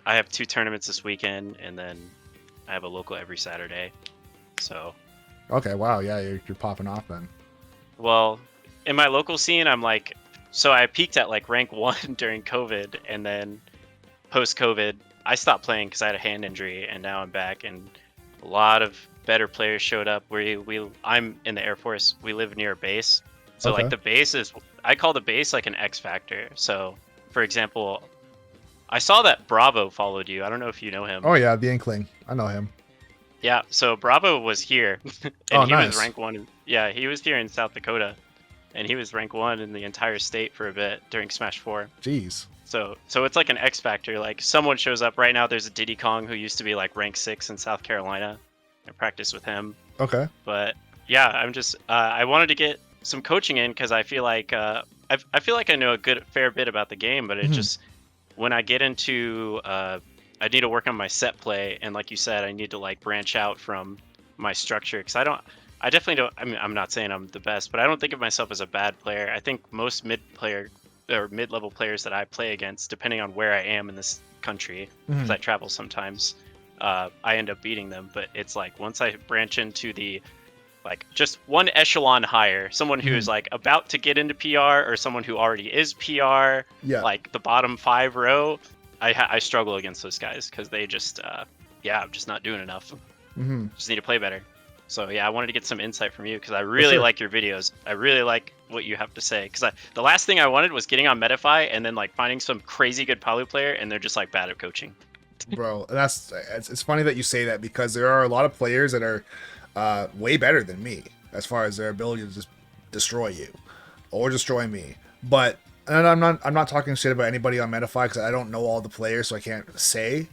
I have 2 tournaments this weekend, and then I have a local every Saturday. So, Okay, wow, yeah, you're popping off then. well, in my local scene, I'm like, so I peaked at like rank 1 during COVID, and then post COVID, I stopped playing because I had a hand injury, and now I'm back, and a lot of better players showed up. I'm in the Air Force. We live near a base, so like Okay. the base is, I call the base like an X factor. So, for example, I saw that Bravo followed you. I don't know if you know him. Oh yeah, the Inkling. I know him. Yeah, so Bravo was here, and Oh, he was nice. rank 1. Yeah, he was here in South Dakota, and he was rank 1 in the entire state for a bit during Smash 4. Jeez. So it's like an X factor. Like someone shows up right now. There's a Diddy Kong who used to be like rank 6 in South Carolina. I practice with him, Okay. but yeah, I'm just I wanted to get some coaching in because I feel like I feel like I know a fair bit about the game, but it Mhm. just when I get into I need to work on my set play, and like you said, I need to like branch out from my structure because I definitely don't. I mean, I'm not saying I'm the best, but I don't think of myself as a bad player. I think most mid-level players that I play against, depending on where I am in this country, because Mhm. I travel sometimes, I end up beating them. But it's like once I branch into the like just one echelon higher, someone who is Mhm. like about to get into PR or someone who already is PR, Yeah. like the bottom 5 row, I struggle against those guys because they just yeah, I'm just not doing enough. Mhm. Just need to play better. So yeah, I wanted to get some insight from you because I For really sure. like your videos. I really like what you have to say because the last thing I wanted was getting on Metafy and then like finding some crazy good Palu player and they're just like bad at coaching. Bro, it's funny that you say that because there are a lot of players that are way better than me as far as their ability to just destroy you or destroy me. But and I'm not talking shit about anybody on Metafy because I don't know all the players, so I can't say.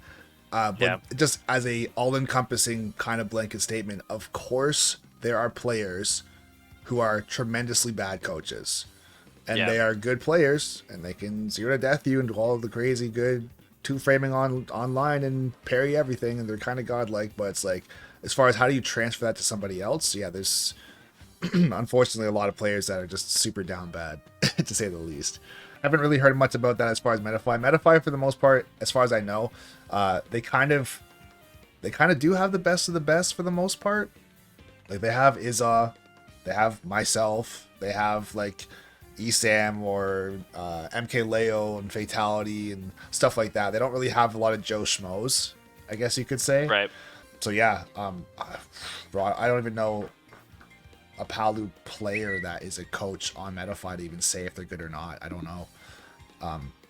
But Yeah, just as a all-encompassing kind of blanket statement, of course there are players who are tremendously bad coaches, and yeah, they are good players, and they can zero to death you and do all of the crazy good two framing online and parry everything, and they're kind of godlike. But it's like, as far as how do you transfer that to somebody else, yeah, there's unfortunately a lot of players that are just super down bad, to say the least. I haven't really heard much about that as far as Metafy. Metafy, for the most part, as far as I know, they kind of do have the best of the best for the most part. Like they have Iza, they have myself, they have like Esam or MK Leo and Fatality and stuff like that. They don't really have a lot of Joe Schmoes, I guess you could say. right. So yeah, bro, I don't even know a Palu player that is a coach on Metafy to even say if they're good or not. I don't know.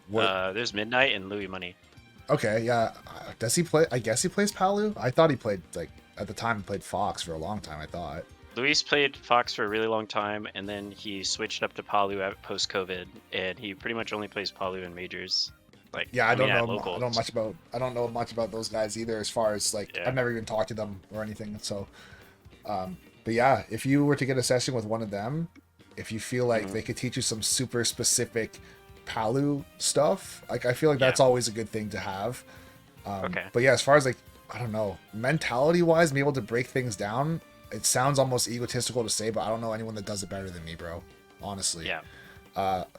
What? There's Midnight and Louis Money. Okay, yeah. Does he play? I guess he plays Palu. I thought he played like at the time he played Fox for a long time. I thought. Luis played Fox for a really long time, and then he switched up to Palu at post-COVID, and he pretty much only plays Palu in majors. Like, Yeah, I I mean, don't at know. I don't locals. much about. I don't know much about those guys either. As far as like, Yeah. I've never even talked to them or anything. So, but yeah, if you were to get a session with one of them, if you feel like Hmm. they could teach you some super specific Palu stuff, like I feel like Yeah. that's always a good thing to have. Okay. But yeah, as far as like, I don't know, mentality wise, being able to break things down, it sounds almost egotistical to say, but I don't know anyone that does it better than me, bro. Honestly, Yeah.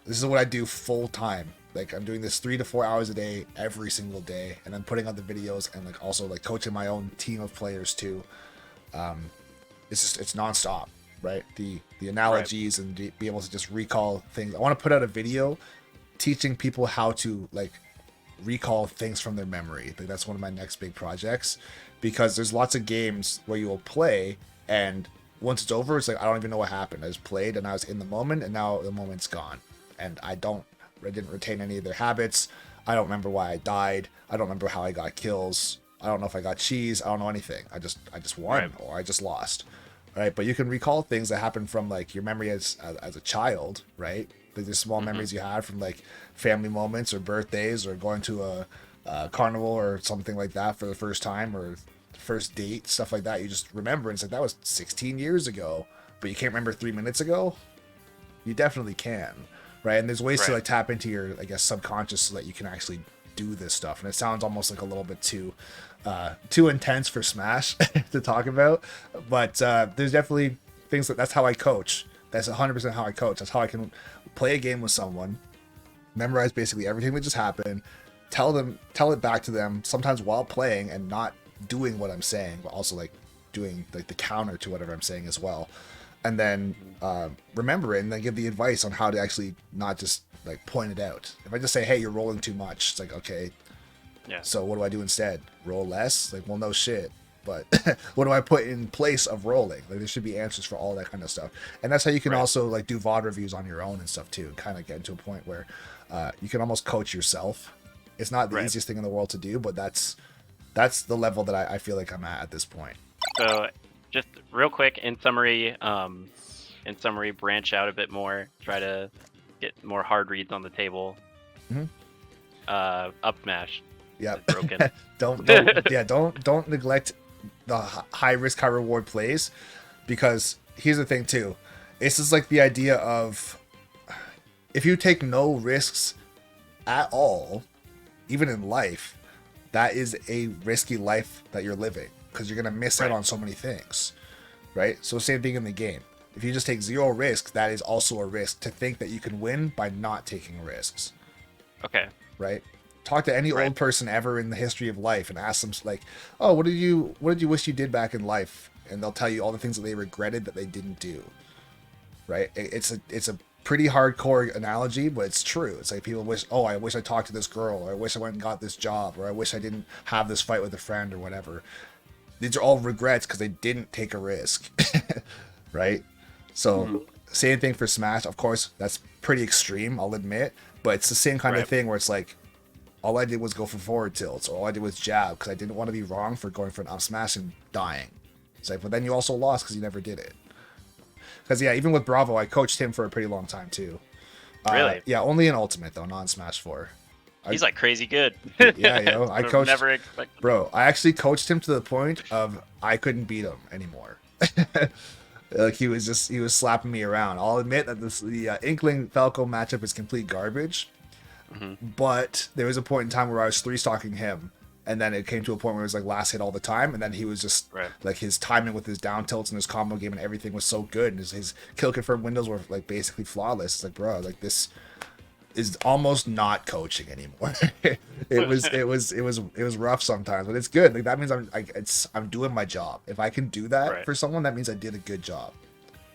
this is what I do full time. Like I'm doing this 3 to 4 hours a day every single day, and I'm putting out the videos and like also like coaching my own team of players too. It's just it's nonstop, right? The Right. analogies and be able to just recall things. I want to put out a video teaching people how to like recall things from their memory. I think that's one of my next big projects because there's lots of games where you will play and once it's over, it's like I don't even know what happened. I just played and I was in the moment and now the moment's gone. And I didn't retain any of their habits. I don't remember why I died. I don't remember how I got kills. I don't know if I got cheese. I don't know anything. I just Right. won or I just lost. Right? But you can recall things that happened from like your memory as a child, right? Like the small Hmm. memories you had from like family moments or birthdays or going to a carnival or something like that for the first time or first date, stuff like that. You just remember and it's like that was 16 years ago, but you can't remember 3 minutes ago. You definitely can, right? And there's ways to Right. like tap into your, I guess, subconscious so that you can actually do this stuff. And it sounds almost like a little bit too intense for Smash to talk about, but there's definitely things that's how I coach. That's 100% how I coach. That's how I can play a game with someone, memorize basically everything that just happened, tell it back to them sometimes while playing and not doing what I'm saying, but also like doing like the counter to whatever I'm saying as well. And then remember it and then give the advice on how to actually not just like point it out. If I just say, hey, you're rolling too much, it's like, okay, Yeah. so what do I do instead? Roll less? Like, well, no shit. But what do I put in place of rolling? Like, there should be answers for all that kind of stuff. And that's how you can Right. also like do VOD reviews on your own and stuff too. Kind of get into a point where you can almost coach yourself. It's not the Right. easiest thing in the world to do, but that's the level that I feel like I'm at this point. So, just real quick, in summary, branch out a bit more. Try to get more hard reads on the table. Mhm. Up smash. Yeah. Is broken. don't neglect the high risk, high reward plays, because here's the thing too. This is like the idea of if you take no risks at all, even in life, that is a risky life that you're living because you're gonna miss out Right. on so many things, right? So same thing in the game. If you just take zero risks, that is also a risk to think that you can win by not taking risks, Okay. right? Talk to any Right. old person ever in the history of life and ask them like, "Oh, what did you wish you did back in life?" And they'll tell you all the things that they regretted that they didn't do. Right? It's a pretty hardcore analogy, but it's true. It's like people wish, "Oh, I wish I talked to this girl," or "I wish I went and got this job," or "I wish I didn't have this fight with a friend," or whatever. These are all regrets because they didn't take a risk. Right? So same thing for Smash. Of course, that's pretty extreme, I'll admit, but it's the same kind of Right. thing where it's like all I did was go for forward tilts, or all I did was jab because I didn't want to be wrong for going for an up smash and dying. It's like, but then you also lost because you never did it. Because yeah, even with Bravo, I coached him for a pretty long time too. Really? Yeah, only in Ultimate though, not in Smash 4. He's like crazy good. Yeah, yo, I Would've coached. Never expected. Bro, I actually coached him to the point of I couldn't beat him anymore. Like he was slapping me around. I'll admit that the Inkling Falco matchup is complete garbage. But there was a point in time where I was 3-stocking him, and then it came to a point where it was like last hit all the time, and then he was just Right. like his timing with his down tilts and his combo game and everything was so good, and his kill confirm windows were like basically flawless. It's like, bro, like this is almost not coaching anymore. it was rough sometimes, but it's good. Like that means I'm doing my job. If I can do that Right. for someone, that means I did a good job.